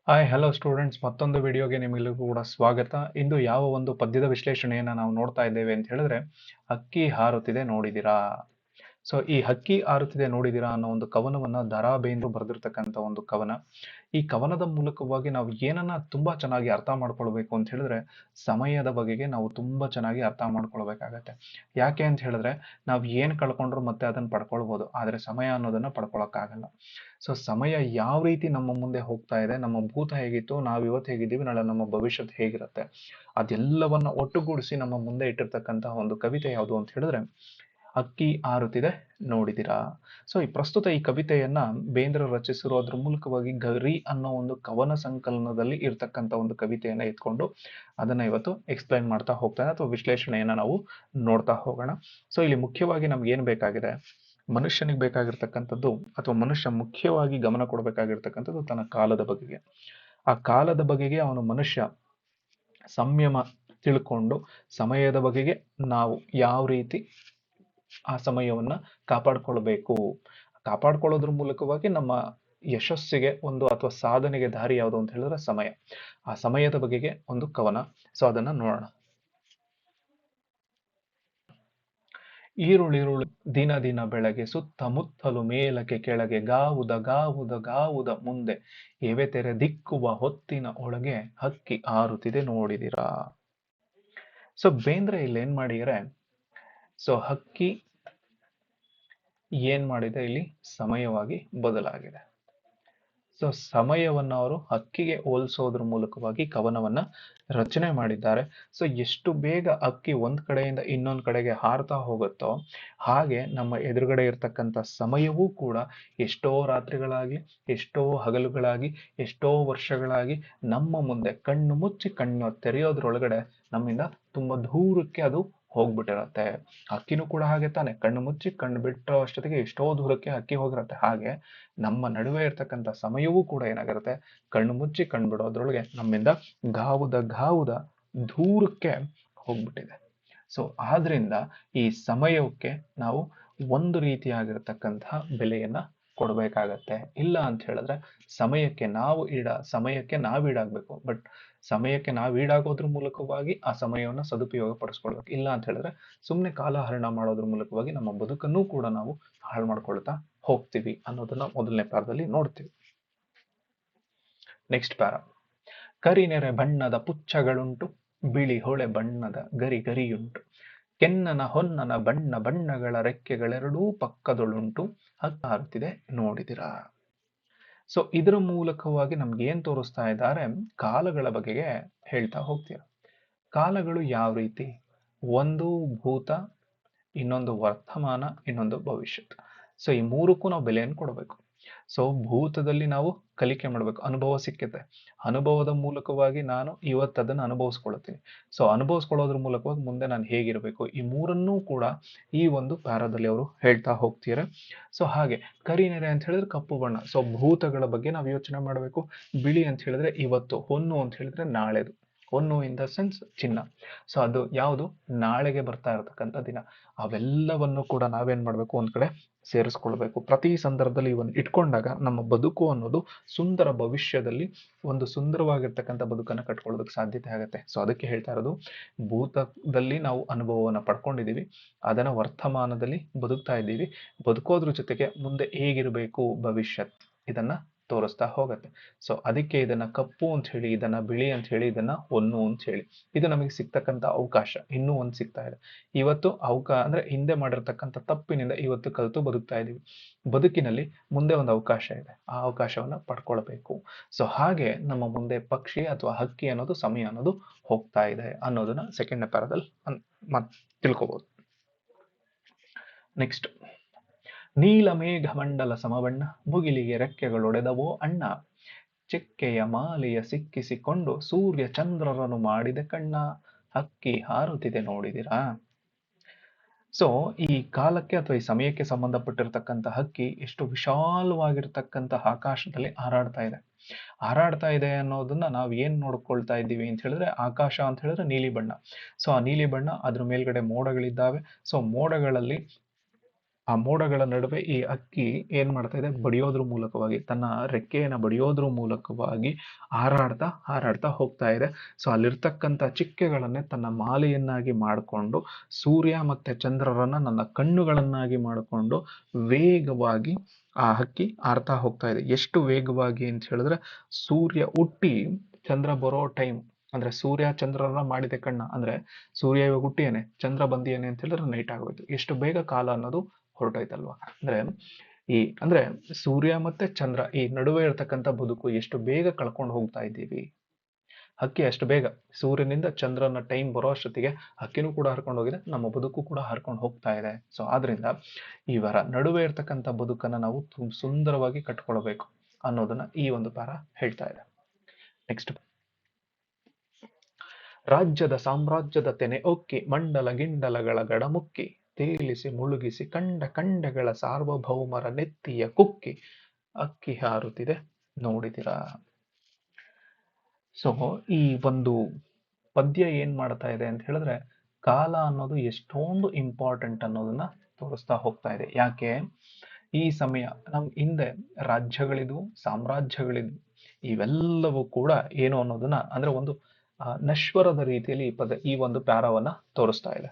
Hi hello students, ಮತ್ತೊಂದು ವಿಡಿಯೋಗೆ ನಿಮಗೆಲ್ಲರಿಗೂ ಕೂಡ ಸ್ವಾಗತ. ಇಂದು ಯಾವ ಒಂದು ಪದ್ಯದ ವಿಶ್ಲೇಷಣೆಯನ್ನು ನಾವು ನೋಡ್ತಾ ಇದ್ದೇವೆ ಅಂತ ಹೇಳಿದ್ರೆ, ಹಕ್ಕಿ ಹಾರುತ್ತಿದೆ ನೋಡಿದಿರಾ. ಸೊ ಈ ಹಕ್ಕಿ ಹಾರುತ್ತಿದೆ ನೋಡಿದಿರಾ ಅನ್ನೋ ಒಂದು ಕವನವನ್ನ ದ.ರಾ ಬೇಂದ್ರು ಬರೆದಿರ್ತಕ್ಕಂಥ ಒಂದು ಕವನ. ಈ ಕವನದ ಮೂಲಕವಾಗಿ ನಾವು ಏನನ್ನ ತುಂಬಾ ಚೆನ್ನಾಗಿ ಅರ್ಥ ಮಾಡ್ಕೊಳ್ಬೇಕು ಅಂತ ಹೇಳಿದ್ರೆ, ಸಮಯದ ಬಗೆಗೆ ನಾವು ತುಂಬಾ ಚೆನ್ನಾಗಿ ಅರ್ಥ ಮಾಡ್ಕೊಳ್ಬೇಕಾಗತ್ತೆ. ಯಾಕೆ ಅಂತ ಹೇಳಿದ್ರೆ, ನಾವು ಏನ್ ಕಳ್ಕೊಂಡ್ರು ಮತ್ತೆ ಅದನ್ನ ಪಡ್ಕೊಳ್ಬೋದು, ಆದ್ರೆ ಸಮಯ ಅನ್ನೋದನ್ನ ಪಡ್ಕೊಳಕ್ಕಾಗಲ್ಲ. ಸೊ ಸಮಯ ಯಾವ ರೀತಿ ನಮ್ಮ ಮುಂದೆ ಹೋಗ್ತಾ ಇದೆ, ನಮ್ಮ ಭೂತ ಹೇಗಿತ್ತು, ನಾವು ಇವತ್ತು ಹೇಗಿದ್ದೀವಿ, ನಾಳೆ ನಮ್ಮ ಭವಿಷ್ಯತ್ ಹೇಗಿರುತ್ತೆ, ಅದೆಲ್ಲವನ್ನ ಒಟ್ಟುಗೂಡಿಸಿ ನಮ್ಮ ಮುಂದೆ ಇಟ್ಟಿರ್ತಕ್ಕಂತಹ ಒಂದು ಕವಿತೆ ಯಾವುದು ಅಂತ ಹೇಳಿದ್ರೆ, ಹಕ್ಕಿ ಹಾರುತ್ತಿದೆ ನೋಡಿದಿರಾ. ಸೊ ಈ ಪ್ರಸ್ತುತ ಈ ಕವಿತೆಯನ್ನ ಬೇಂದ್ರ ರಚಿಸಿರೋದ್ರ ಮೂಲಕವಾಗಿ ಗರಿ ಅನ್ನೋ ಒಂದು ಕವನ ಸಂಕಲನದಲ್ಲಿ ಇರ್ತಕ್ಕಂಥ ಒಂದು ಕವಿತೆಯನ್ನ ಎತ್ಕೊಂಡು ಅದನ್ನ ಇವತ್ತು ಎಕ್ಸ್ಪ್ಲೈನ್ ಮಾಡ್ತಾ ಹೋಗ್ತಾನೆ, ಅಥವಾ ವಿಶ್ಲೇಷಣೆಯನ್ನ ನಾವು ನೋಡ್ತಾ ಹೋಗೋಣ. ಸೊ ಇಲ್ಲಿ ಮುಖ್ಯವಾಗಿ ನಮ್ಗೆ ಏನ್ ಬೇಕಾಗಿದೆ, ಮನುಷ್ಯನಿಗೆ ಬೇಕಾಗಿರ್ತಕ್ಕಂಥದ್ದು, ಅಥವಾ ಮನುಷ್ಯ ಮುಖ್ಯವಾಗಿ ಗಮನ ಕೊಡಬೇಕಾಗಿರ್ತಕ್ಕಂಥದ್ದು ತನ್ನ ಕಾಲದ ಬಗೆಗೆ. ಆ ಕಾಲದ ಬಗೆಗೆ ಅವನು ಮನುಷ್ಯ ಸಂಯಮ ತಿಳ್ಕೊಂಡು ಸಮಯದ ಬಗೆಗೆ ನಾವು ಯಾವ ರೀತಿ ಆ ಸಮಯವನ್ನ ಕಾಪಾಡ್ಕೊಳ್ಬೇಕು, ಕಾಪಾಡ್ಕೊಳ್ಳೋದ್ರ ಮೂಲಕವಾಗಿ ನಮ್ಮ ಯಶಸ್ಸಿಗೆ ಒಂದು ಅಥವಾ ಸಾಧನೆಗೆ ದಾರಿ ಯಾವುದು ಅಂತ ಹೇಳಿದ್ರೆ ಸಮಯ. ಆ ಸಮಯದ ಬಗೆಗೆ ಒಂದು ಕವನ. ಸೊ ಅದನ್ನ ನೋಡೋಣ. ಈರುಳಿರುಳು ದಿನ ದಿನ ಬೆಳಗ್ಗೆ ಸುತ್ತಮುತ್ತಲು ಮೇಲಕ್ಕೆ ಕೆಳಗೆ ಗಾವುದ ಗಾವುದ ಗಾವುದ ಮುಂದೆ ಎವೆ ತೆರೆ ದಿಕ್ಕುವ ಹೊತ್ತಿನ ಒಳಗೆ ಹಕ್ಕಿ ಹಾರುತ್ತಿದೆ ನೋಡಿದಿರಾ. ಸೊ ಬೇಂದ್ರೆ ಇಲ್ಲಿ ಏನ್ ಮಾಡಿದರೆ, ಸೊ ಹಕ್ಕಿ ಏನ್ ಮಾಡಿದೆ, ಇಲ್ಲಿ ಸಮಯವಾಗಿ ಬದಲಾಗಿದೆ. ಸೊ ಸಮಯವನ್ನ ಅವರು ಹಕ್ಕಿಗೆ ಹೋಲಿಸೋದ್ರ ಮೂಲಕವಾಗಿ ಕವನವನ್ನ ರಚನೆ ಮಾಡಿದ್ದಾರೆ. ಸೊ ಎಷ್ಟು ಬೇಗ ಹಕ್ಕಿ ಒಂದ್ ಕಡೆಯಿಂದ ಇನ್ನೊಂದ್ ಕಡೆಗೆ ಹಾರ್ತಾ ಹೋಗುತ್ತೋ, ಹಾಗೆ ನಮ್ಮ ಎದುರುಗಡೆ ಇರ್ತಕ್ಕಂಥ ಸಮಯವೂ ಕೂಡ ಎಷ್ಟೋ ರಾತ್ರಿಗಳಾಗಿ, ಎಷ್ಟೋ ಹಗಲುಗಳಾಗಿ, ಎಷ್ಟೋ ವರ್ಷಗಳಾಗಿ ನಮ್ಮ ಮುಂದೆ ಕಣ್ಣು ಮುಚ್ಚಿ ಕಣ್ಣು ತೆರೆಯೋದ್ರೊಳಗಡೆ ನಮ್ಮಿಂದ ತುಂಬಾ ದೂರಕ್ಕೆ ಅದು ಹೋಗ್ಬಿಟ್ಟಿರತ್ತೆ. ಹಕ್ಕಿನೂ ಕೂಡ ಹಾಗೆ ತಾನೆ, ಕಣ್ಣು ಮುಚ್ಚಿ ಕಣ್ಣು ಬಿಟ್ಟೋ ಅಷ್ಟೊತ್ತಿಗೆ ಎಷ್ಟೋ ದೂರಕ್ಕೆ ಹಕ್ಕಿ ಹೋಗಿರತ್ತೆ. ಹಾಗೆ ನಮ್ಮ ನಡುವೆ ಇರ್ತಕ್ಕಂಥ ಸಮಯವೂ ಕೂಡ ಏನಾಗಿರುತ್ತೆ, ಕಣ್ಣು ಮುಚ್ಚಿ ಕಣ್ಣು ಬಿಡೋದ್ರೊಳಗೆ ನಮ್ಮಿಂದ ಗಾವುದ ದೂರಕ್ಕೆ ಹೋಗ್ಬಿಟ್ಟಿದೆ. ಸೊ ಆದ್ರಿಂದ ಈ ಸಮಯಕ್ಕೆ ನಾವು ಒಂದು ರೀತಿಯಾಗಿರ್ತಕ್ಕಂತಹ ಬೆಲೆಯನ್ನ ಕೊಡ್ಬೇಕಾಗತ್ತೆ. ಇಲ್ಲ ಅಂತ ಹೇಳಿದ್ರೆ ಸಮಯಕ್ಕೆ ನಾವು ಈಡಾಗ್ಬೇಕು. ಬಟ್ ಸಮಯಕ್ಕೆ ನಾವು ಈಡಾಗೋದ್ರ ಮೂಲಕವಾಗಿ ಆ ಸಮಯವನ್ನ ಸದುಪಯೋಗ ಪಡಿಸ್ಕೊಳ್ಬೇಕು. ಇಲ್ಲ ಅಂತ ಹೇಳಿದ್ರೆ ಸುಮ್ಮನೆ ಕಾಲಹರಣ ಮಾಡೋದ್ರ ಮೂಲಕವಾಗಿ ನಮ್ಮ ಬದುಕನ್ನು ಕೂಡ ನಾವು ಹಾಳು ಮಾಡ್ಕೊಳ್ತಾ ಹೋಗ್ತೀವಿ ಅನ್ನೋದನ್ನ ಮೊದಲನೇ ಪ್ಯಾರದಲ್ಲಿ ನೋಡ್ತೀವಿ. Next para. ಕರಿನೆರೆ ಬಣ್ಣದ ಪುಚ್ಚಗಳುಂಟು, ಬಿಳಿ ಹೊಳೆ ಬಣ್ಣದ ಗರಿಯುಂಟು, ಕೆನ್ನನ ಹೊನ್ನನ ಬಣ್ಣ ಬಣ್ಣಗಳ ರೆಕ್ಕೆಗಳೆರಡೂ ಪಕ್ಕದೊಳುಂಟು, ಹಕ್ಕಿ ಹಾರುತ್ತಿದೆ ನೋಡಿದಿರಾ. ಸೊ ಇದರ ಮೂಲಕವಾಗಿ ನಮ್ಗೆ ಏನ್ ತೋರಿಸ್ತಾ ಇದ್ದಾರೆ, ಕಾಲಗಳ ಬಗೆಗೆ ಹೇಳ್ತಾ ಹೋಗ್ತೀರ. ಕಾಲಗಳು ಯಾವ ರೀತಿ, ಒಂದು ಭೂತ, ಇನ್ನೊಂದು ವರ್ತಮಾನ, ಇನ್ನೊಂದು ಭವಿಷ್ಯತ್. ಸೊ ಈ ಮೂರಕ್ಕೂ ನಾವು ಬೆಲೆಯನ್ನು ಕೊಡಬೇಕು. ಸೊ ಭೂತದಲ್ಲಿ ನಾವು ಕಲಿಕೆ ಮಾಡ್ಬೇಕು, ಅನುಭವ ಸಿಕ್ಕತ್ತೆ. ಅನುಭವದ ಮೂಲಕವಾಗಿ ನಾನು ಇವತ್ತು ಅದನ್ನು ಅನುಭವಿಸ್ಕೊಳ್ತೀನಿ. ಸೊ ಅನುಭವಿಸ್ಕೊಳ್ಳೋದ್ರ ಮೂಲಕವಾಗಿ ಮುಂದೆ ನಾನು ಹೇಗಿರ್ಬೇಕು, ಈ ಮೂರನ್ನೂ ಕೂಡ ಈ ಒಂದು ಪ್ಯಾರಾದಲ್ಲಿ ಅವರು ಹೇಳ್ತಾ ಹೋಗ್ತಾರೆ. ಸೊ ಹಾಗೆ ಕರಿನೆರೆ ಅಂತ ಹೇಳಿದ್ರೆ ಕಪ್ಪು ಬಣ್ಣ. ಸೊ ಭೂತಗಳ ಬಗ್ಗೆ ನಾವು ಯೋಚನೆ ಮಾಡಬೇಕು. ಬಿಳಿ ಅಂತ ಹೇಳಿದ್ರೆ ಇವತ್ತು, ಹೊನ್ನು ಅಂತ ಹೇಳಿದ್ರೆ ನಾಳೆದು. ಹೊನ್ನು ಇನ್ ದ ಸೆನ್ಸ್ ಚಿನ್ನ. ಸೊ ಅದು ಯಾವುದು, ನಾಳೆಗೆ ಬರ್ತಾ ಇರತಕ್ಕಂಥ ದಿನ. ಅವೆಲ್ಲವನ್ನು ಕೂಡ ನಾವೇನ್ ಮಾಡ್ಬೇಕು, ಒಂದ್ ಕಡೆ ಸೇರಿಸ್ಕೊಳ್ಬೇಕು. ಪ್ರತಿ ಸಂದರ್ಭದಲ್ಲಿ ಇವನ್ ಇಟ್ಕೊಂಡಾಗ ನಮ್ಮ ಬದುಕು ಅನ್ನೋದು ಸುಂದರ ಭವಿಷ್ಯದಲ್ಲಿ ಒಂದು ಸುಂದರವಾಗಿರ್ತಕ್ಕಂಥ ಬದುಕನ್ನ ಕಟ್ಕೊಳ್ಳೋದಕ್ಕೆ ಸಾಧ್ಯತೆ ಆಗುತ್ತೆ. ಸೊ ಅದಕ್ಕೆ ಹೇಳ್ತಾ ಇರೋದು, ಭೂತದಲ್ಲಿ ನಾವು ಅನುಭವವನ್ನ ಪಡ್ಕೊಂಡಿದೀವಿ, ಅದನ್ನ ವರ್ತಮಾನದಲ್ಲಿ ಬದುಕ್ತಾ ಇದ್ದೀವಿ, ಬದುಕೋದ್ರ ಜೊತೆಗೆ ಮುಂದೆ ಹೇಗಿರ್ಬೇಕು ಭವಿಷ್ಯತ್, ಇದನ್ನ ತೋರಿಸ್ತಾ ಹೋಗತ್ತೆ. ಸೊ ಅದಕ್ಕೆ ಇದನ್ನ ಕಪ್ಪು ಅಂತ ಹೇಳಿ, ಇದನ್ನ ಬಿಳಿ ಅಂತ ಹೇಳಿ, ಇದನ್ನ ಹೊನ್ನು ಅಂತ ಹೇಳಿ, ಇದು ನಮಗೆ ಸಿಗ್ತಕ್ಕಂಥ ಅವಕಾಶ. ಇನ್ನೂ ಒಂದು ಸಿಗ್ತಾ ಇದೆ. ಇವತ್ತು ಅಂದ್ರೆ ಹಿಂದೆ ಮಾಡಿರ್ತಕ್ಕಂಥ ತಪ್ಪಿನಿಂದ ಇವತ್ತು ಕಲಿತು ಬದುಕ್ತಾ ಇದೀವಿ. ಬದುಕಿನಲ್ಲಿ ಮುಂದೆ ಒಂದು ಅವಕಾಶ ಇದೆ, ಆ ಅವಕಾಶವನ್ನ ಪಡ್ಕೊಳ್ಬೇಕು. ಸೊ ಹಾಗೆ ನಮ್ಮ ಮುಂದೆ ಪಕ್ಷಿ ಅಥವಾ ಹಕ್ಕಿ ಅನ್ನೋದು, ಸಮಯ ಅನ್ನೋದು ಹೋಗ್ತಾ ಇದೆ ಅನ್ನೋದನ್ನ ಸೆಕೆಂಡ್ ಪ್ಯಾರಾದಲ್ಲಿ ತಿಳ್ಕೊಬಹುದು. ನೆಕ್ಸ್ಟ್. ನೀಲಮೇಘ ಮಂಡಲ ಸಮಬಣ್ಣ, ಮುಗಿಲಿಗೆ ರೆಕ್ಕೆಗಳೊಡೆದವೋ ಅಣ್ಣ, ಚೆಕ್ಕೆಯ ಮಾಲೆಯ ಸಿಕ್ಕಿಸಿಕೊಂಡು ಸೂರ್ಯ ಚಂದ್ರರನ್ನು ಮಾಡಿದೆ ಕಣ್ಣ, ಹಕ್ಕಿ ಹಾರುತ್ತಿದೆ ನೋಡಿದಿರಾ. ಸೊ ಈ ಕಾಲಕ್ಕೆ ಅಥವಾ ಈ ಸಮಯಕ್ಕೆ ಸಂಬಂಧಪಟ್ಟಿರ್ತಕ್ಕಂಥ ಹಕ್ಕಿ ಎಷ್ಟು ವಿಶಾಲವಾಗಿರ್ತಕ್ಕಂಥ ಆಕಾಶದಲ್ಲಿ ಹಾರಾಡ್ತಾ ಇದೆ ಅನ್ನೋದನ್ನ ನಾವು ಏನ್ ನೋಡ್ಕೊಳ್ತಾ ಇದ್ದೀವಿ ಅಂತ ಹೇಳಿದ್ರೆ, ಆಕಾಶ ಅಂತ ಹೇಳಿದ್ರೆ ನೀಲಿ ಬಣ್ಣ. ಸೊ ಆ ನೀಲಿ ಬಣ್ಣ, ಅದ್ರ ಮೇಲ್ಗಡೆ ಮೋಡಗಳಿದ್ದಾವೆ. ಸೊ ಮೋಡಗಳಲ್ಲಿ ಆ ಮೋಡಗಳ ನಡುವೆ ಈ ಹಕ್ಕಿ ಏನ್ ಮಾಡ್ತಾ ಇದೆ, ಬಡಿಯೋದ್ರ ಮೂಲಕವಾಗಿ, ತನ್ನ ರೆಕ್ಕೆಯನ್ನ ಬಡಿಯೋದ್ರ ಮೂಲಕವಾಗಿ ಹಾರಾಡ್ತಾ ಹಾರಾಡ್ತಾ ಹೋಗ್ತಾ ಇದೆ. ಸೊ ಅಲ್ಲಿರ್ತಕ್ಕಂಥ ಚಿಕ್ಕೆಗಳನ್ನೇ ತನ್ನ ಮಾಲೆಯನ್ನಾಗಿ ಮಾಡಿಕೊಂಡು, ಸೂರ್ಯ ಮತ್ತೆ ಚಂದ್ರರನ್ನ ನನ್ನ ಕಣ್ಣುಗಳನ್ನಾಗಿ ಮಾಡಿಕೊಂಡು ವೇಗವಾಗಿ ಆ ಹಕ್ಕಿ ಹಾರ್ತಾ ಹೋಗ್ತಾ ಇದೆ. ಎಷ್ಟು ವೇಗವಾಗಿ ಅಂತ ಹೇಳಿದ್ರೆ, ಸೂರ್ಯ ಹುಟ್ಟಿ ಚಂದ್ರ ಬರೋ ಟೈಮ್, ಅಂದ್ರೆ ಸೂರ್ಯ ಚಂದ್ರನ ಮಾಡಿದೆ ಕಣ್ಣ, ಅಂದ್ರೆ ಸೂರ್ಯ ಇವಾಗ ಹುಟ್ಟಿಯೇನೆ, ಚಂದ್ರ ಬಂದಿಯೇನೆ ಅಂತ ಹೇಳಿದ್ರೆ ನೈಟ್ ಆಗೋಯ್ತು. ಎಷ್ಟು ಬೇಗ ಕಾಲ ಅನ್ನೋದು ಹೊರಟೋಯ್ತಲ್ವಾ. ಅಂದ್ರೆ ಅಂದ್ರೆ ಸೂರ್ಯ ಮತ್ತೆ ಚಂದ್ರ ಈ ನಡುವೆ ಇರ್ತಕ್ಕಂಥ ಬದುಕು ಎಷ್ಟು ಬೇಗ ಕಳ್ಕೊಂಡು ಹೋಗ್ತಾ ಇದ್ದೀವಿ. ಹಕ್ಕಿ ಅಷ್ಟು ಬೇಗ ಸೂರ್ಯನಿಂದ ಚಂದ್ರನ ಟೈಮ್ ಬರೋ ಅಷ್ಟೊತ್ತಿಗೆ ಹಕ್ಕಿನೂ ಕೂಡ ಹರ್ಕೊಂಡು ಹೋಗಿದೆ, ನಮ್ಮ ಬದುಕು ಕೂಡ ಹರ್ಕೊಂಡು ಹೋಗ್ತಾ ಇದೆ. ಸೊ ಆದ್ರಿಂದ ಇವರ ನಡುವೆ ಇರ್ತಕ್ಕಂಥ ಬದುಕನ್ನ ನಾವು ಸುಂದರವಾಗಿ ಕಟ್ಕೊಳ್ಬೇಕು ಅನ್ನೋದನ್ನ ಈ ಒಂದು ಪ್ಯಾರ ಹೇಳ್ತಾ ಇದೆ. ನೆಕ್ಸ್ಟ್, ರಾಜ್ಯದ ಸಾಮ್ರಾಜ್ಯದ ತೆನೆ ಒಕ್ಕಿ ಮಂಡಲ ಗಿಂಡಲಗಳ ಗಡಮುಕ್ಕಿ ತೇಲಿಸಿ ಮುಳುಗಿಸಿ ಕಂಡ ಕಂಡಗಳ ಸಾರ್ವಭೌಮರ ನೆತ್ತಿಯ ಕುಕ್ಕಿ ಅಕ್ಕಿ ಹಾರುತ್ತಿದೆ ನೋಡಿದಿರಾ. ಸೊ ಈ ಒಂದು ಪದ್ಯ ಏನ್ ಮಾಡ್ತಾ ಇದೆ ಅಂತ ಹೇಳಿದ್ರೆ, ಕಾಲ ಅನ್ನೋದು ಎಷ್ಟೊಂದು ಇಂಪಾರ್ಟೆಂಟ್ ಅನ್ನೋದನ್ನ ತೋರಿಸ್ತಾ ಹೋಗ್ತಾ ಇದೆ. ಯಾಕೆ ಈ ಸಮಯ ನಮ್ ಹಿಂದೆ ರಾಜ್ಯಗಳಿದ್ವು, ಸಾಮ್ರಾಜ್ಯಗಳಿದ್ವು, ಇವೆಲ್ಲವೂ ಕೂಡ ಏನು ಅನ್ನೋದನ್ನ ಅಂದ್ರೆ ಒಂದು ನಶ್ವರದ ರೀತಿಯಲ್ಲಿ ಈ ಒಂದು ಪ್ಯಾರವನ್ನ ತೋರಿಸ್ತಾ ಇದೆ.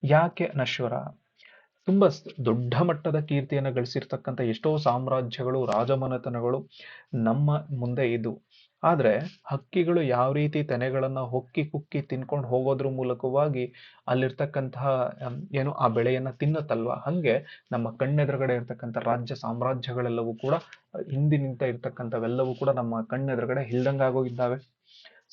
ಯಾಕೆ ನಶ್ವರ? ತುಂಬಾ ದೊಡ್ಡ ಮಟ್ಟದ ಕೀರ್ತಿಯನ್ನು ಗಳಿಸಿರ್ತಕ್ಕಂಥ ಎಷ್ಟೋ ಸಾಮ್ರಾಜ್ಯಗಳು, ರಾಜಮನೆತನಗಳು ನಮ್ಮ ಮುಂದೆ ಇದ್ವು. ಆದ್ರೆ ಹಕ್ಕಿಗಳು ಯಾವ ರೀತಿ ತೆನೆಗಳನ್ನ ಹೊಕ್ಕಿ ಕುಕ್ಕಿ ತಿನ್ಕೊಂಡು ಹೋಗೋದ್ರ ಮೂಲಕವಾಗಿ ಅಲ್ಲಿರ್ತಕ್ಕಂತಹ ಏನು ಆ ಬೆಳೆಯನ್ನ ತಿನ್ನತ್ತಲ್ವಾ, ಹಂಗೆ ನಮ್ಮ ಕಣ್ಣೆದುರುಗಡೆ ಇರ್ತಕ್ಕಂಥ ರಾಜ್ಯ ಸಾಮ್ರಾಜ್ಯಗಳೆಲ್ಲವೂ ಕೂಡ ಹಿಂದಿನಿಂದ ಇರ್ತಕ್ಕಂಥವೆಲ್ಲವೂ ಕೂಡ ನಮ್ಮ ಕಣ್ಣೆದುರುಗಡೆ ಇಲ್ದಂಗಾಗೋಗಿದ್ದಾವೆ.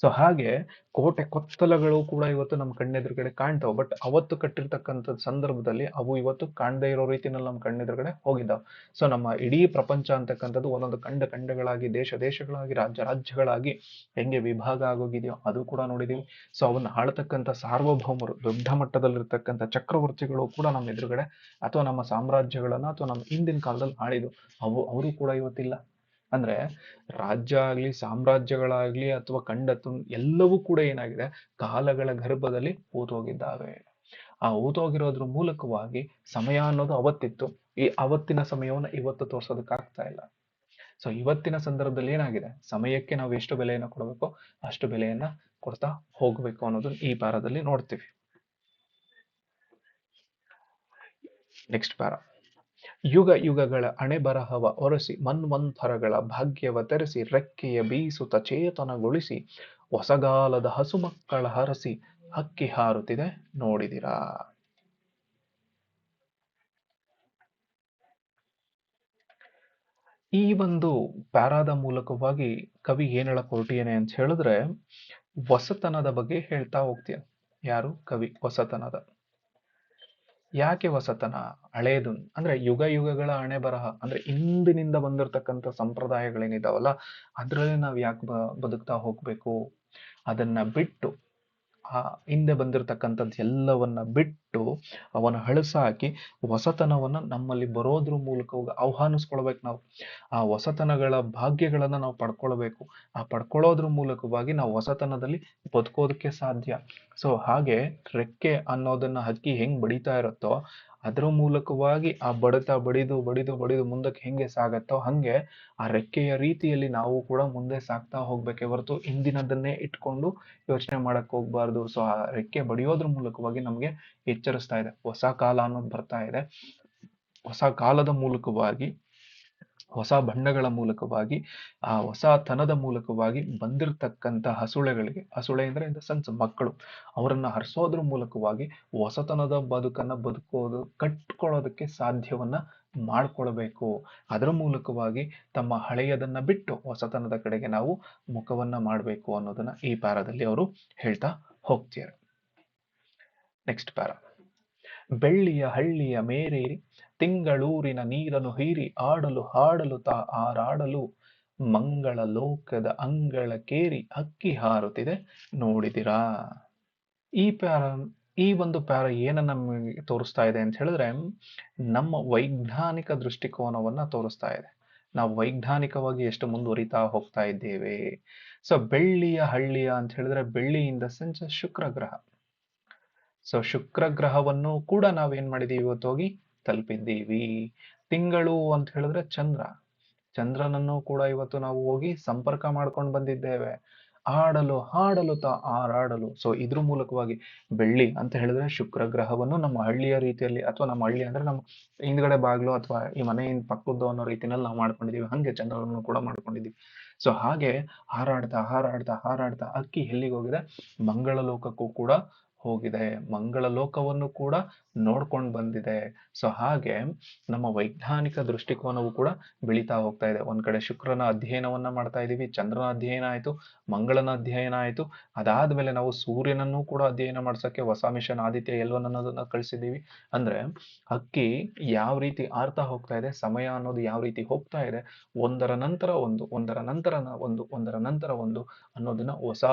ಸೊ ಹಾಗೆ ಕೋಟೆ ಕೊತ್ತಲಗಳು ಕೂಡ ಇವತ್ತು ನಮ್ಮ ಕಣ್ಣೆದುರುಗಡೆ ಕಾಣ್ತಾವೆ. ಬಟ್ ಅವತ್ತು ಕಟ್ಟಿರ್ತಕ್ಕಂಥ ಸಂದರ್ಭದಲ್ಲಿ ಅವು ಇವತ್ತು ಕಾಣದೇ ಇರೋ ರೀತಿನಲ್ಲಿ ನಮ್ಮ ಕಣ್ಣೆದುರುಗಡೆ ಹೋಗಿದ್ದಾವೆ. ಸೊ ನಮ್ಮ ಇಡೀ ಪ್ರಪಂಚ ಅಂತಕ್ಕಂಥದ್ದು ಒಂದೊಂದು ಖಂಡಗಳಾಗಿ, ದೇಶಗಳಾಗಿ, ರಾಜ್ಯಗಳಾಗಿ ಹೆಂಗೆ ವಿಭಾಗ ಆಗೋಗಿದೆಯೋ ಅದು ಕೂಡ ನೋಡಿದೀವಿ. ಸೊ ಅವನ್ನ ಆಳ್ತಕ್ಕಂಥ ಸಾರ್ವಭೌಮರು, ದೊಡ್ಡ ಮಟ್ಟದಲ್ಲಿರ್ತಕ್ಕಂಥ ಚಕ್ರವರ್ತಿಗಳು ಕೂಡ ನಮ್ಮ ಎದುರುಗಡೆ, ಅಥವಾ ನಮ್ಮ ಸಾಮ್ರಾಜ್ಯಗಳನ್ನ ಅಥವಾ ನಮ್ಮ ಹಿಂದಿನ ಕಾಲದಲ್ಲಿ ಆಳಿದ್ರು, ಅವರು ಕೂಡ ಇವತ್ತಿಲ್ಲ. ಅಂದ್ರೆ ರಾಜ್ಯ ಆಗ್ಲಿ, ಸಾಮ್ರಾಜ್ಯಗಳಾಗ್ಲಿ ಅಥವಾ ಎಲ್ಲವೂ ಕೂಡ ಏನಾಗಿದೆ, ಕಾಲಗಳ ಗರ್ಭದಲ್ಲಿ ಹೂತೋಗಿದ್ದಾವೆ. ಆ ಹೂತೋಗಿರೋದ್ರ ಮೂಲಕವಾಗಿ ಸಮಯ ಅನ್ನೋದು ಅವತ್ತಿತ್ತು, ಈ ಅವತ್ತಿನ ಸಮಯವನ್ನ ಇವತ್ತು ತೋರ್ಸೋದಕ್ಕಾಗ್ತಾ ಇಲ್ಲ. ಸೊ ಇವತ್ತಿನ ಸಂದರ್ಭದಲ್ಲಿ ಏನಾಗಿದೆ, ಸಮಯಕ್ಕೆ ನಾವು ಎಷ್ಟು ಬೆಲೆಯನ್ನ ಕೊಡಬೇಕು ಅಷ್ಟು ಬೆಲೆಯನ್ನ ಕೊಡ್ತಾ ಹೋಗ್ಬೇಕು ಅನ್ನೋದು ಈ ಪ್ಯಾರಾದಲ್ಲಿ ನೋಡ್ತೀವಿ. ನೆಕ್ಸ್ಟ್ ಪ್ಯಾರ, ಯುಗ ಯುಗಗಳ ಅಣೆಬರಹವ ಒರೆಸಿ ಮನ್ವಂತರಗಳ ಭಾಗ್ಯವ ತೆರೆಸಿ ರೆಕ್ಕೆಯ ಬೀಸುತ್ತ ಚೇತನಗೊಳಿಸಿ ಹೊಸಗಾಲದ ಹಸುಮಕ್ಕಳ ಹರಸಿ ಹಕ್ಕಿ ಹಾರುತ್ತಿದೆ ನೋಡಿದಿರಾ. ಈ ಒಂದು ಪ್ಯಾರಾದ ಮೂಲಕವಾಗಿ ಕವಿ ಏನ್ ಹೇಳಕ್ ಹೊರಟಿಯೇನೆ ಅಂತ ಹೇಳಿದ್ರೆ, ಹೊಸತನದ ಬಗ್ಗೆ ಹೇಳ್ತಾ ಹೋಗ್ತೀಯ. ಯಾರು? ಕವಿ. ಹೊಸತನದ. ಯಾಕೆ ಹೊಸತನ? ಹಳೇದು ಅಂದ್ರೆ ಯುಗ ಯುಗಗಳ ಹಣೆ ಬರಹ ಅಂದ್ರೆ ಹಿಂದಿನಿಂದ ಬಂದಿರತಕ್ಕಂಥ ಸಂಪ್ರದಾಯಗಳೇನಿದಾವಲ್ಲ, ಅದ್ರಲ್ಲಿ ನಾವ್ ಯಾಕೆ ಬದುಕ್ತಾ ಹೋಗ್ಬೇಕು? ಅದನ್ನ ಬಿಟ್ಟು, ಆ ಹಿಂದೆ ಬಂದಿರತಕ್ಕಂಥದ್ದು ಎಲ್ಲವನ್ನ ಬಿಟ್ಟು ಅವನ ಹಳಸಾಕಿ ಹೊಸತನವನ್ನ ನಮ್ಮಲ್ಲಿ ಬರೋದ್ರ ಮೂಲಕ ಆಹ್ವಾನಿಸ್ಕೊಳ್ಬೇಕು. ನಾವು ಆ ಹೊಸತನಗಳ ಭಾಗ್ಯಗಳನ್ನ ನಾವು ಪಡ್ಕೊಳ್ಬೇಕು. ಆ ಪಡ್ಕೊಳ್ಳೋದ್ರ ಮೂಲಕವಾಗಿ ನಾವು ಹೊಸತನದಲ್ಲಿ ಬದುಕೋದಕ್ಕೆ ಸಾಧ್ಯ. ಸೊ ಹಾಗೆ ರೆಕ್ಕೆ ಅನ್ನೋದನ್ನ ಹಕ್ಕಿ ಹೆಂಗ್ ಬಡಿತಾ ಇರುತ್ತೋ, ಅದ್ರ ಮೂಲಕವಾಗಿ ಆ ಬಡಿತ ಬಡಿದು ಬಡಿದು ಬಡಿದು ಮುಂದಕ್ಕೆ ಹೆಂಗೆ ಸಾಗತ್ತೋ ಹಂಗೆ ಆ ರೆಕ್ಕೆಯ ರೀತಿಯಲ್ಲಿ ನಾವು ಕೂಡ ಮುಂದೆ ಸಾಗ್ತಾ ಹೋಗ್ಬೇಕೆ ಹೊರತು ಹಿಂದಿನದನ್ನೇ ಇಟ್ಕೊಂಡು ಯೋಚನೆ ಮಾಡಕ್ ಹೋಗ್ಬಾರ್ದು. ಸೊ ಆ ರೆಕ್ಕೆ ಬಡಿಯೋದ್ರ ಮೂಲಕವಾಗಿ ನಮ್ಗೆ ಎಚ್ಚರಿಸ್ತಾ ಇದೆ, ಹೊಸ ಕಾಲ ಅನ್ನೋದು ಬರ್ತಾ ಇದೆ. ಹೊಸ ಕಾಲದ ಮೂಲಕವಾಗಿ, ಹೊಸ ಬಣ್ಣಗಳ ಮೂಲಕವಾಗಿ, ಆ ಹೊಸತನದ ಮೂಲಕವಾಗಿ ಬಂದಿರತಕ್ಕಂಥ ಹಸುಳೆಗಳಿಗೆ, ಹಸುಳೆ ಅಂದ್ರೆ ಇನ್ ದ ಸೆನ್ಸ್ ಮಕ್ಕಳು, ಅವರನ್ನ ಹರಿಸೋದ್ರ ಮೂಲಕವಾಗಿ ಹೊಸತನದ ಬದುಕನ್ನ ಕಟ್ಕೊಳ್ಳೋದಕ್ಕೆ ಸಾಧ್ಯವನ್ನ ಮಾಡ್ಕೊಳ್ಬೇಕು. ಅದರ ಮೂಲಕವಾಗಿ ತಮ್ಮ ಹಳೆಯದನ್ನ ಬಿಟ್ಟು ಹೊಸತನದ ಕಡೆಗೆ ನಾವು ಮುಖವನ್ನ ಮಾಡಬೇಕು ಅನ್ನೋದನ್ನ ಈ ಪ್ಯಾರಾದಲ್ಲಿ ಅವರು ಹೇಳ್ತಾ ಹೋಗ್ತಾರೆ. ನೆಕ್ಸ್ಟ್ ಪ್ಯಾರಾ, ಬೆಳ್ಳಿಯ ಹಳ್ಳಿಯ ಮೇರೇರಿ ತಿಂಗಳೂರಿನ ನೀರನ್ನು ಹೀರಿ ಆಡಲು ಹಾಡಲು ತಾ ಆರಾಡಲು ಮಂಗಳ ಲೋಕದ ಅಂಗಳಕ್ಕೇರಿ ಹಕ್ಕಿ ಹಾರುತ್ತಿದೆ ನೋಡಿದಿರಾ. ಈ ಒಂದು ಪ್ಯಾರ ಏನನ್ನ ನಮಗೆ ತೋರಿಸ್ತಾ ಇದೆ ಅಂತ ಹೇಳಿದ್ರೆ, ನಮ್ಮ ವೈಜ್ಞಾನಿಕ ದೃಷ್ಟಿಕೋನವನ್ನ ತೋರಿಸ್ತಾ ಇದೆ. ನಾವು ವೈಜ್ಞಾನಿಕವಾಗಿ ಎಷ್ಟು ಮುಂದುವರಿತಾ ಹೋಗ್ತಾ ಇದ್ದೇವೆ. ಸೊ ಬೆಳ್ಳಿಯ ಹಳ್ಳಿಯ ಅಂತ ಹೇಳಿದ್ರೆ, ಬೆಳ್ಳಿ ಇನ್ ದ ಸೆನ್ಸ್ ಶುಕ್ರ ಗ್ರಹ. ಸೊ ಶುಕ್ರ ಗ್ರಹವನ್ನು ಕೂಡ ನಾವೇನ್ ಮಾಡಿದೀವಿ ಇವತ್ತು ಹೋಗಿ ತಲುಪಿದ್ದೀವಿ. ತಿಂಗಳು ಅಂತ ಹೇಳಿದ್ರೆ ಚಂದ್ರನನ್ನು ಕೂಡ ಇವತ್ತು ನಾವು ಹೋಗಿ ಸಂಪರ್ಕ ಮಾಡ್ಕೊಂಡು ಬಂದಿದ್ದೇವೆ. ಆಡಲು ಹಾಡಲು ಹಾರಾಡಲು. ಸೊ ಇದ್ರ ಮೂಲಕವಾಗಿ ಬೆಳ್ಳಿ ಅಂತ ಹೇಳಿದ್ರೆ ಶುಕ್ರ ಗ್ರಹವನ್ನು ನಮ್ಮ ಹಳ್ಳಿಯ ರೀತಿಯಲ್ಲಿ, ಅಥವಾ ನಮ್ಮ ಹಳ್ಳಿ ಅಂದ್ರೆ ನಮ್ಮ ಹಿಂದ್ಗಡೆ ಬಾಗ್ಲು ಅಥವಾ ಈ ಮನೆಯಿಂದ ಪಕ್ಕದ್ದು ಅನ್ನೋ ರೀತಿನಲ್ಲಿ ನಾವು ಮಾಡ್ಕೊಂಡಿದೀವಿ. ಹಂಗೆ ಚಂದ್ರನನ್ನು ಕೂಡ ಮಾಡ್ಕೊಂಡಿದೀವಿ. ಸೊ ಹಾಗೆ ಹಾರಾಡ್ತಾ ಹಾರಾಡ್ತಾ ಹಾರಾಡ್ತಾ ಅಕ್ಕಿ ಎಲ್ಲಿಗೆ ಹೋಗಿದೆ? ಮಂಗಳ ಲೋಕಕ್ಕೂ ಕೂಡ ಹೋಗಿದೆ. ಮಂಗಳ ಲೋಕವನ್ನು ಕೂಡ ನೋಡ್ಕೊಂಡು ಬಂದಿದೆ. ಸೊ ಹಾಗೆ ನಮ್ಮ ವೈಜ್ಞಾನಿಕ ದೃಷ್ಟಿಕೋನವು ಕೂಡ ಬೆಳೀತಾ ಹೋಗ್ತಾ ಇದೆ. ಒಂದ್ ಕಡೆ ಶುಕ್ರನ ಅಧ್ಯಯನವನ್ನ ಮಾಡ್ತಾ ಇದೀವಿ, ಚಂದ್ರನ ಅಧ್ಯಯನ ಆಯ್ತು, ಮಂಗಳನ ಅಧ್ಯಯನ ಆಯ್ತು. ಅದಾದ್ಮೇಲೆ ನಾವು ಸೂರ್ಯನನ್ನು ಕೂಡ ಅಧ್ಯಯನ ಮಾಡ್ಸಕ್ಕೆ ಹೊಸ ಮಿಷನ್ ಆದಿತ್ಯ ಎಲ್ವನ್ ಅನ್ನೋದನ್ನ ಕಳಿಸಿದೀವಿ. ಅಂದ್ರೆ ಅಕ್ಕಿ ಯಾವ ರೀತಿ ಆರ್ತಾ ಹೋಗ್ತಾ ಇದೆ, ಸಮಯ ಅನ್ನೋದು ಯಾವ ರೀತಿ ಹೋಗ್ತಾ ಇದೆ, ಒಂದರ ನಂತರ ಒಂದು ಒಂದರ ನಂತರ ಒಂದು ಒಂದರ ನಂತರ ಒಂದು ಅನ್ನೋದನ್ನ ಹೊಸ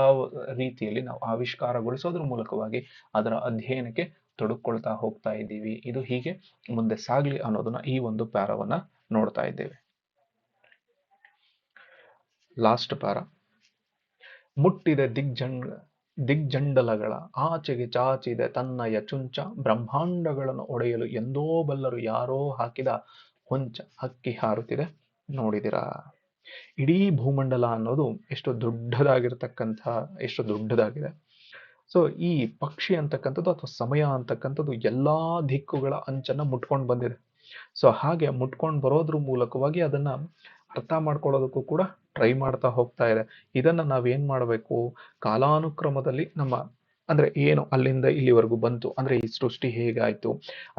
ರೀತಿಯಲ್ಲಿ ನಾವು ಆವಿಷ್ಕಾರಗೊಳಿಸೋದ್ರ ಮೂಲಕವಾಗಿ ಅದರ ಅಧ್ಯಯನಕ್ಕೆ ತೊಡಕೊಳ್ತಾ ಹೋಗ್ತಾ ಇದ್ದೀವಿ. ಇದು ಹೀಗೆ ಮುಂದೆ ಸಾಗ್ಲಿ ಅನ್ನೋದನ್ನ ಈ ಒಂದು ಪ್ಯಾರವನ್ನ ನೋಡ್ತಾ ಇದ್ದೇವೆ. Last para. ಮುಟ್ಟಿದೆ ದಿಗ್ಜಂಡಲಗಳ ಆಚೆಗೆ ಚಾಚಿದೆ ತನ್ನಯ ಚುಂಚ, ಬ್ರಹ್ಮಾಂಡಗಳನ್ನು ಒಡೆಯಲು ಎಂದೋ ಬಲ್ಲರು ಯಾರೋ ಹಾಕಿದ ಹೊಂಚ, ಹಕ್ಕಿ ಹಾರುತ್ತಿದೆ ನೋಡಿದಿರಾ. ಇಡೀ ಭೂಮಂಡಲ ಅನ್ನೋದು ಎಷ್ಟು ದೊಡ್ಡದಾಗಿದೆ. ಸೊ ಈ ಪಕ್ಷಿ ಅಂತಕ್ಕಂಥದ್ದು ಅಥವಾ ಸಮಯ ಅಂತಕ್ಕಂಥದ್ದು ಎಲ್ಲಾ ದಿಕ್ಕುಗಳ ಅಂಚನ್ನ ಮುಟ್ಕೊಂಡು ಬಂದಿದೆ. ಸೊ ಹಾಗೆ ಮುಟ್ಕೊಂಡು ಬರೋದ್ರ ಮೂಲಕವಾಗಿ ಅದನ್ನ ಅರ್ಥ ಮಾಡ್ಕೊಳ್ಳೋದಕ್ಕೂ ಕೂಡ ಟ್ರೈ ಮಾಡ್ತಾ ಹೋಗ್ತಾ ಇದೆ. ಇದನ್ನ ನಾವೇನ್ ಮಾಡಬೇಕು? ಕಾಲಾನುಕ್ರಮದಲ್ಲಿ ಅಂದ್ರೆ ಏನು ಅಲ್ಲಿಂದ ಇಲ್ಲಿವರೆಗೂ ಬಂತು, ಅಂದ್ರೆ ಈ ಸೃಷ್ಟಿ ಹೇಗಾಯ್ತು,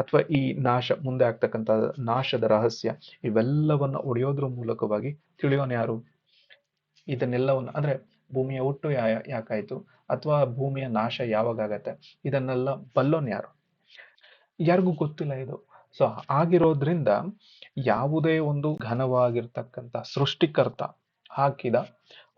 ಅಥವಾ ಈ ಮುಂದೆ ಆಗ್ತಕ್ಕಂಥ ನಾಶದ ರಹಸ್ಯ, ಇವೆಲ್ಲವನ್ನ ಒಡೆಯೋದ್ರ ಮೂಲಕವಾಗಿ ತಿಳಿಯೋನ್ ಯಾರು? ಇದನ್ನೆಲ್ಲವನ್ನ ಅಂದ್ರೆ ಭೂಮಿಯ ಹುಟ್ಟು ಯಾಕಾಯ್ತು, ಅಥವಾ ಭೂಮಿಯ ನಾಶ ಯಾವಾಗ ಆಗತ್ತೆ, ಇದನ್ನೆಲ್ಲ ಬಲ್ಲೋನ್ ಯಾರು? ಯಾರಿಗೂ ಗೊತ್ತಿಲ್ಲ ಇದು. ಸೊ ಆಗಿರೋದ್ರಿಂದ ಯಾವುದೇ ಒಂದು ಘನವಾಗಿರ್ತಕ್ಕಂಥ ಸೃಷ್ಟಿಕರ್ತ ಹಾಕಿದ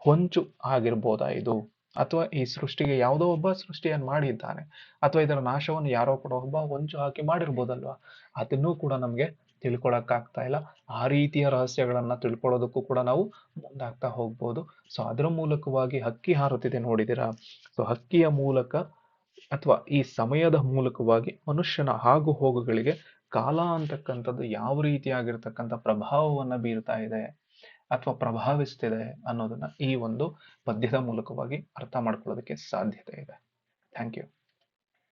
ಹೊಂಚು ಆಗಿರ್ಬೋದಾ ಇದು, ಅಥವಾ ಈ ಸೃಷ್ಟಿಗೆ ಯಾವುದೋ ಒಬ್ಬ ಸೃಷ್ಟಿಯನ್ನು ಮಾಡಿದ್ದಾನೆ, ಅಥವಾ ಇದರ ನಾಶವನ್ನು ಯಾರೋ ಕೂಡ ಒಬ್ಬ ಹೊಂಚು ಹಾಕಿ ಮಾಡಿರ್ಬೋದಲ್ವಾ? ಅದನ್ನೂ ಕೂಡ ನಮ್ಗೆ ತಿಳ್ಕೊಳಕ್ಕಾಗ್ತಾ ಇಲ್ಲ. ಆ ರೀತಿಯ ರಹಸ್ಯಗಳನ್ನ ತಿಳ್ಕೊಳ್ಳೋದಕ್ಕೂ ಕೂಡ ನಾವು ಮುಂದಾಗ್ತಾ ಹೋಗ್ಬೋದು. ಸೊ ಅದರ ಮೂಲಕವಾಗಿ ಹಕ್ಕಿ ಹಾರುತ್ತಿದೆ ನೋಡಿದಿರಾ. ಸೊ ಹಕ್ಕಿಯ ಮೂಲಕ ಅಥವಾ ಈ ಸಮಯದ ಮೂಲಕವಾಗಿ ಮನುಷ್ಯನ ಆಗು ಹೋಗುಗಳಿಗೆ ಕಾಲ ಅಂತಕ್ಕಂಥದ್ದು ಯಾವ ರೀತಿಯಾಗಿರ್ತಕ್ಕಂಥ ಪ್ರಭಾವವನ್ನ ಬೀರ್ತಾ ಇದೆ ಅಥವಾ ಪ್ರಭಾವಿಸ್ತಿದೆ ಅನ್ನೋದನ್ನ ಈ ಒಂದು ಪದ್ಯದ ಮೂಲಕವಾಗಿ ಅರ್ಥ ಮಾಡ್ಕೊಳ್ಳೋದಕ್ಕೆ ಸಾಧ್ಯತೆ ಇದೆ. Thank you.